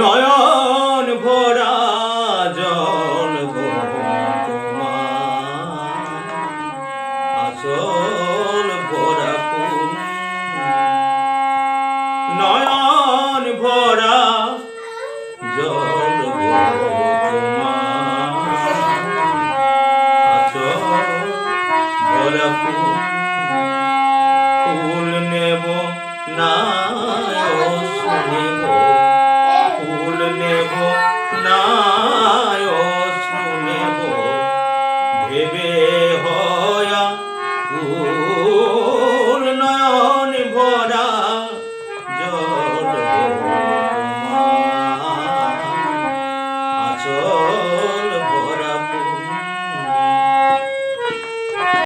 নয়ন ভরা জল গো তোমার আসল ভরা ফুল। নয়ন ভরা জল গো তোমার আসল ভরা ফুল। ফুল নেব না নেব, ফুল নেব না অশ্রু নেব, ভেবে হয়া